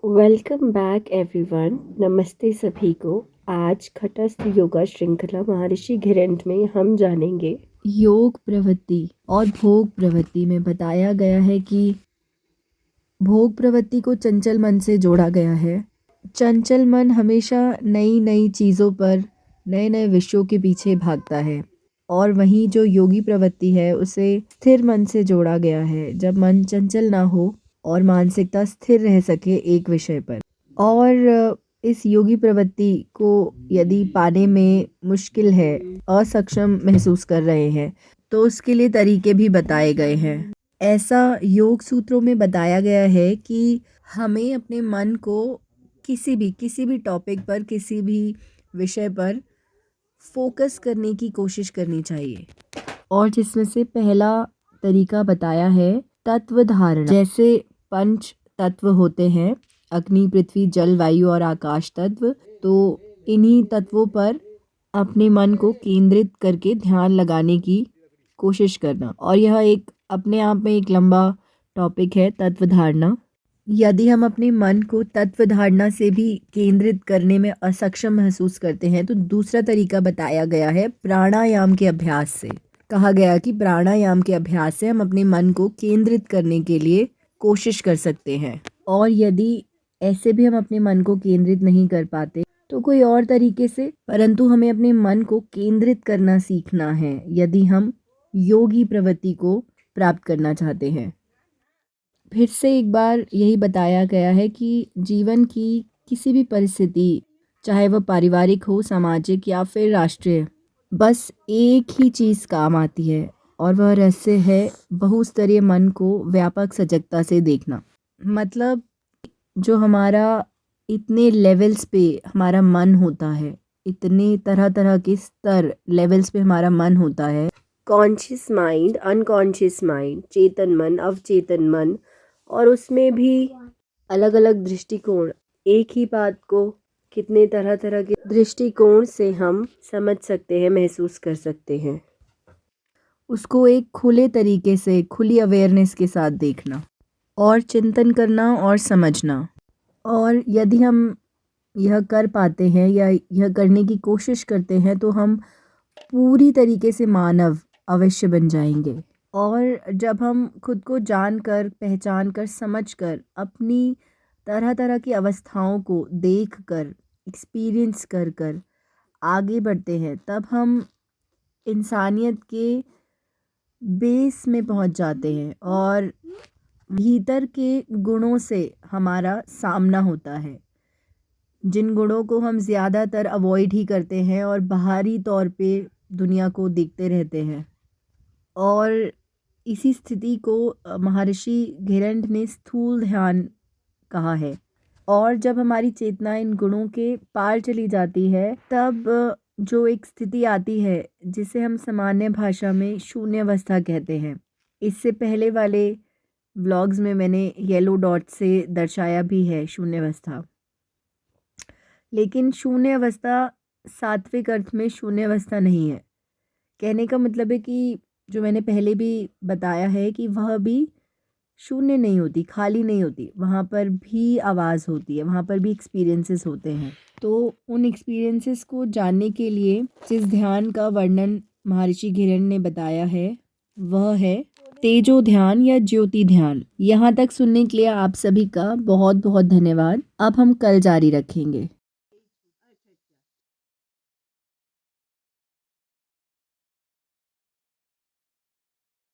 Welcome back everyone. नमस्ते सभी को। आज खटस्थ योगा श्रृंखला महर्षि घिरंट में हम जानेंगे योग प्रवृत्ति और भोग प्रवृत्ति में बताया गया है कि भोग प्रवृत्ति को चंचल मन से जोड़ा गया है। चंचल मन हमेशा नई नई चीज़ों पर नए नए विषयों के पीछे भागता है और वहीं जो योगी प्रवृत्ति है उसे स्थिर मन से जोड़ा गया है, जब मन चंचल ना हो और मानसिकता स्थिर रह सके एक विषय पर। और इस योगी प्रवृत्ति को यदि पाने में मुश्किल है, असक्षम महसूस कर रहे हैं, तो उसके लिए तरीके भी बताए गए हैं। ऐसा योग सूत्रों में बताया गया है कि हमें अपने मन को किसी भी टॉपिक पर, किसी भी विषय पर फोकस करने की कोशिश करनी चाहिए। और जिसमें से पहला तरीका बताया है तत्व धारणा। जैसे पंच तत्व होते हैं, अग्नि, पृथ्वी, जल, वायु और आकाश तत्व, तो इन्हीं तत्वों पर अपने मन को केंद्रित करके ध्यान लगाने की कोशिश करना। और यह एक अपने आप में एक लंबा टॉपिक है, तत्व धारणा। यदि हम अपने मन को तत्व धारणा से भी केंद्रित करने में असक्षम महसूस करते हैं, तो दूसरा तरीका बताया गया है प्राणायाम के अभ्यास से। कहा गया कि प्राणायाम के अभ्यास से हम अपने मन को केंद्रित करने के लिए कोशिश कर सकते हैं। और यदि ऐसे भी हम अपने मन को केंद्रित नहीं कर पाते तो कोई और तरीके से, परंतु हमें अपने मन को केंद्रित करना सीखना है यदि हम योगी प्रवृत्ति को प्राप्त करना चाहते हैं। फिर से एक बार यही बताया गया है कि जीवन की किसी भी परिस्थिति, चाहे वह पारिवारिक हो, सामाजिक या फिर राष्ट्रीय, बस एक ही चीज़ काम आती है और वह रहस्य है बहुस्तरीय मन को व्यापक सजगता से देखना। मतलब जो हमारा इतने लेवल्स पे हमारा मन होता है, इतने तरह तरह के स्तर लेवल्स पे हमारा मन होता है, कॉन्शियस माइंड, अनकॉन्शियस माइंड, चेतन मन, अवचेतन मन, और उसमें भी अलग अलग दृष्टिकोण। एक ही बात को कितने तरह तरह के दृष्टिकोण से हम समझ सकते हैं, महसूस कर सकते हैं। उसको एक खुले तरीके से, खुली अवेयरनेस के साथ देखना और चिंतन करना और समझना। और यदि हम यह कर पाते हैं या यह करने की कोशिश करते हैं तो हम पूरी तरीके से मानव अवश्य बन जाएंगे। और जब हम खुद को जानकर, पहचान कर, समझ कर, अपनी तरह तरह की अवस्थाओं को देख कर, एक्सपीरियंस कर कर आगे बढ़ते हैं, तब हम इंसानियत के बेस में पहुंच जाते हैं और भीतर के गुणों से हमारा सामना होता है, जिन गुणों को हम ज़्यादातर अवॉइड ही करते हैं और बाहरी तौर पे दुनिया को देखते रहते हैं। और इसी स्थिति को महर्षि घिरंट ने स्थूल ध्यान कहा है। और जब हमारी चेतना इन गुणों के पार चली जाती है, तब जो एक स्थिति आती है जिसे हम सामान्य भाषा में शून्य अवस्था कहते हैं। इससे पहले वाले व्लॉग्स में मैंने येलो डॉट से दर्शाया भी है शून्य अवस्था। लेकिन शून्य अवस्था सात्विक अर्थ में शून्य अवस्था नहीं है। कहने का मतलब है कि जो मैंने पहले भी बताया है कि वह भी शून्य नहीं होती, खाली नहीं होती, वहाँ पर भी आवाज़ होती है, वहाँ पर भी एक्सपीरियंसेस होते हैं। तो उन एक्सपीरियंसेस को जानने के लिए जिस ध्यान का वर्णन महर्षि घिरंट ने बताया है वह है तेजो ध्यान या ज्योति ध्यान। यहाँ तक सुनने के लिए आप सभी का बहुत बहुत धन्यवाद। अब हम कल जारी रखेंगे।